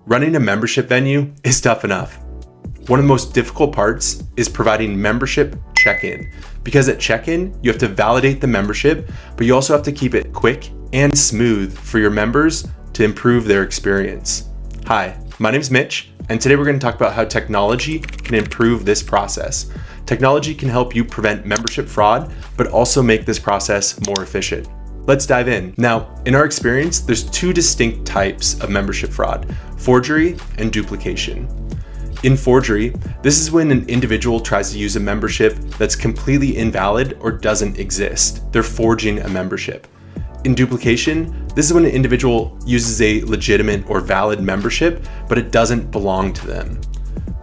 Running a membership venue is tough enough. One of the most difficult parts is providing membership check-in, because at check-in, you have to validate the membership, but you also have to keep it quick and smooth for your members to improve their experience. Hi, my name's Mitch, and today we're going to talk about how technology can improve this process. Technology can help you prevent membership fraud, but also make this process more efficient. Let's dive in. Now, in our experience, there's two distinct types of membership fraud: forgery and duplication. In forgery, this is when an individual tries to use a membership that's completely invalid or doesn't exist. They're forging a membership. In duplication, this is when an individual uses a legitimate or valid membership, but it doesn't belong to them.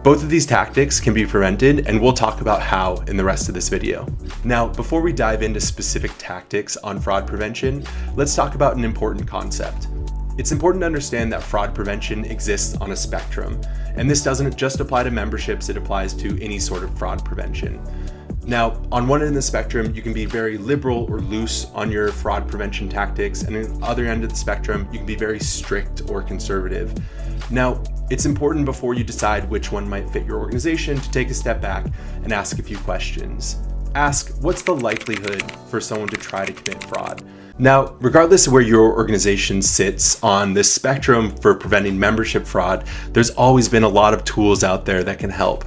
Both of these tactics can be prevented, and we'll talk about how in the rest of this video. Now, before we dive into specific tactics on fraud prevention, let's talk about an important concept. It's important to understand that fraud prevention exists on a spectrum, and this doesn't just apply to memberships, it applies to any sort of fraud prevention. Now, on one end of the spectrum, you can be very liberal or loose on your fraud prevention tactics, and on the other end of the spectrum, you can be very strict or conservative. Now, it's important before you decide which one might fit your organization to take a step back and ask a few questions. Ask, what's the likelihood for someone to try to commit fraud? Now, regardless of where your organization sits on this spectrum for preventing membership fraud, there's always been a lot of tools out there that can help.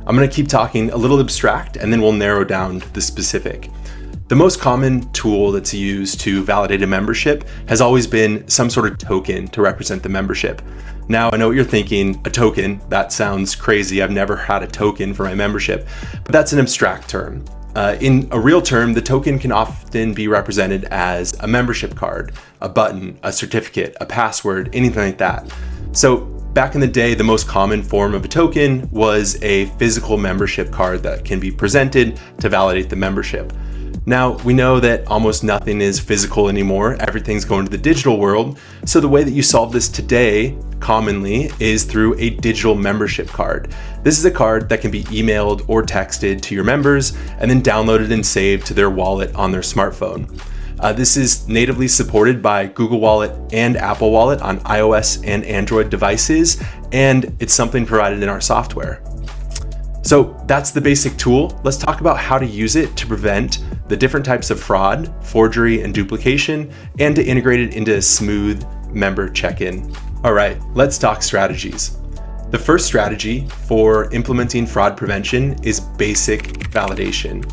I'm going to keep talking a little abstract, and then we'll narrow down the specific. The most common tool that's used to validate a membership has always been some sort of token to represent the membership. Now, I know what you're thinking, a token, that sounds crazy. I've never had a token for my membership, but that's an abstract term. In a real term, the token can often be represented as a membership card, a button, a certificate, a password, anything like that. So back in the day, the most common form of a token was a physical membership card that can be presented to validate the membership. Now, we know that almost nothing is physical anymore. Everything's going to the digital world. So the way that you solve this today commonly is through a digital membership card. This is a card that can be emailed or texted to your members and then downloaded and saved to their wallet on their smartphone. This is natively supported by Google Wallet and Apple Wallet on iOS and Android devices, and it's something provided in our software. So that's the basic tool. Let's talk about how to use it to prevent the different types of fraud, forgery, and duplication, and to integrate it into a smooth member check-in. All right, let's talk strategies. The first strategy for implementing fraud prevention is basic validation.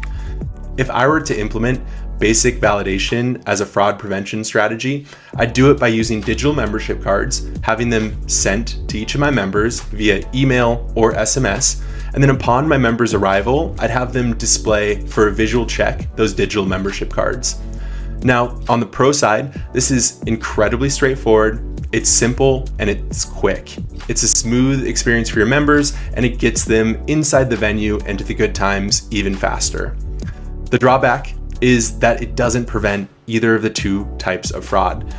If I were to implement basic validation as a fraud prevention strategy, I'd do it by using digital membership cards, having them sent to each of my members via email or SMS, and then upon my members' arrival, I'd have them display for a visual check those digital membership cards. Now, on the pro side, this is incredibly straightforward, it's simple, and it's quick. It's a smooth experience for your members, and it gets them inside the venue and to the good times even faster. The drawback is that it doesn't prevent either of the two types of fraud.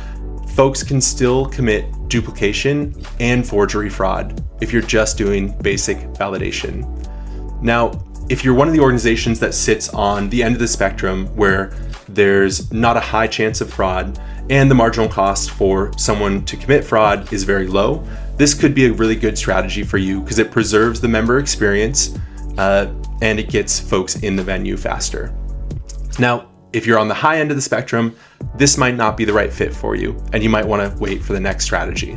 Folks can still commit duplication and forgery fraud if you're just doing basic validation. Now, if you're one of the organizations that sits on the end of the spectrum where there's not a high chance of fraud and the marginal cost for someone to commit fraud is very low, this could be a really good strategy for you because it preserves the member experience and it gets folks in the venue faster. Now, if you're on the high end of the spectrum, this might not be the right fit for you, and you might want to wait for the next strategy.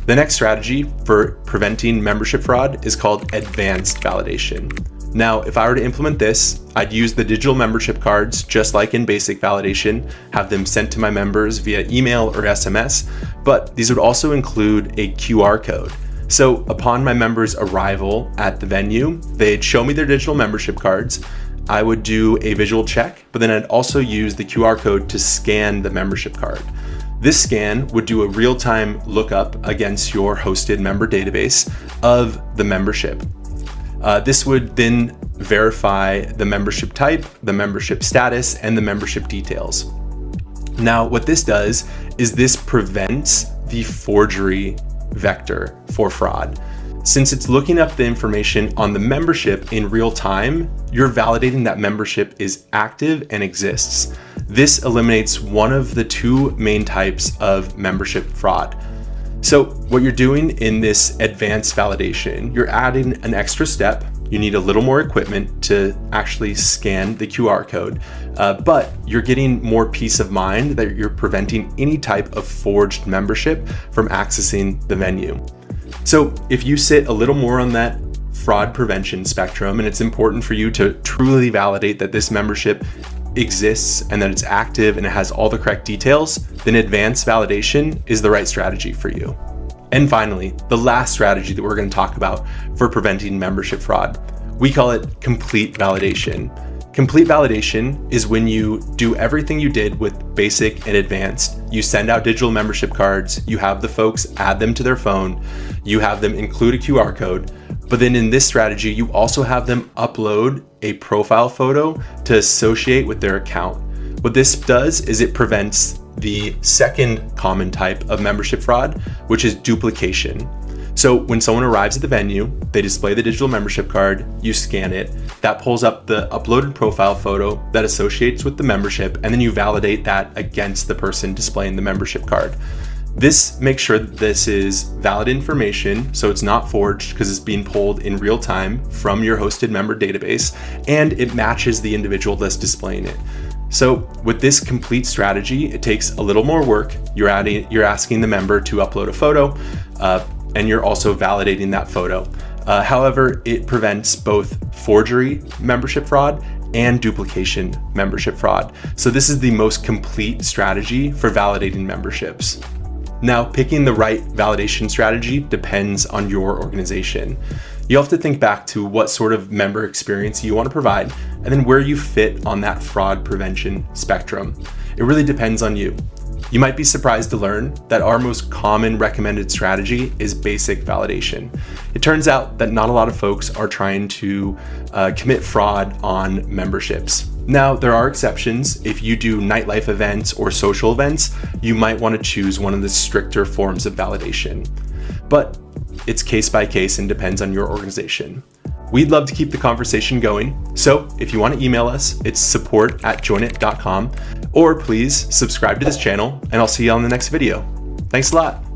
The next strategy for preventing membership fraud is called advanced validation. Now, if I were to implement this, I'd use the digital membership cards just like in basic validation, have them sent to my members via email or SMS, but these would also include a QR code. So upon my members' arrival at the venue, they'd show me their digital membership cards. I would do a visual check, but then I'd also use the QR code to scan the membership card. This scan would do a real-time lookup against your hosted member database of the membership. This would then verify the membership type, the membership status, and the membership details. Now, what this does is this prevents the forgery vector for fraud. Since it's looking up the information on the membership in real time, you're validating that membership is active and exists. This eliminates one of the two main types of membership fraud. So what you're doing in this advanced validation, you're adding an extra step. You need a little more equipment to actually scan the QR code, but you're getting more peace of mind that you're preventing any type of forged membership from accessing the venue. So if you sit a little more on that fraud prevention spectrum, and it's important for you to truly validate that this membership exists and that it's active and it has all the correct details, then advanced validation is the right strategy for you. And finally, the last strategy that we're going to talk about for preventing membership fraud, we call it complete validation. Complete validation is when you do everything you did with basic and advanced. You send out digital membership cards, you have the folks add them to their phone, you have them include a QR code, but then in this strategy, you also have them upload a profile photo to associate with their account. What this does is it prevents the second common type of membership fraud, which is duplication. So when someone arrives at the venue, they display the digital membership card, you scan it, that pulls up the uploaded profile photo that associates with the membership, and then you validate that against the person displaying the membership card. This makes sure that this is valid information, so it's not forged because it's being pulled in real time from your hosted member database, and it matches the individual that's displaying it. So with this complete strategy, it takes a little more work. You're asking the member to upload a photo, and you're also validating that photo. However, it prevents both forgery membership fraud and duplication membership fraud. So this is the most complete strategy for validating memberships. Now, picking the right validation strategy depends on your organization. You have to think back to what sort of member experience you want to provide, and then where you fit on that fraud prevention spectrum. It really depends on you. You might be surprised to learn that our most common recommended strategy is basic validation. It turns out that not a lot of folks are trying to commit fraud on memberships. Now, there are exceptions. If you do nightlife events or social events, you might want to choose one of the stricter forms of validation. But it's case by case and depends on your organization. We'd love to keep the conversation going. So if you want to email us, it's support@joinit.com, or please subscribe to this channel and I'll see you on the next video. Thanks a lot.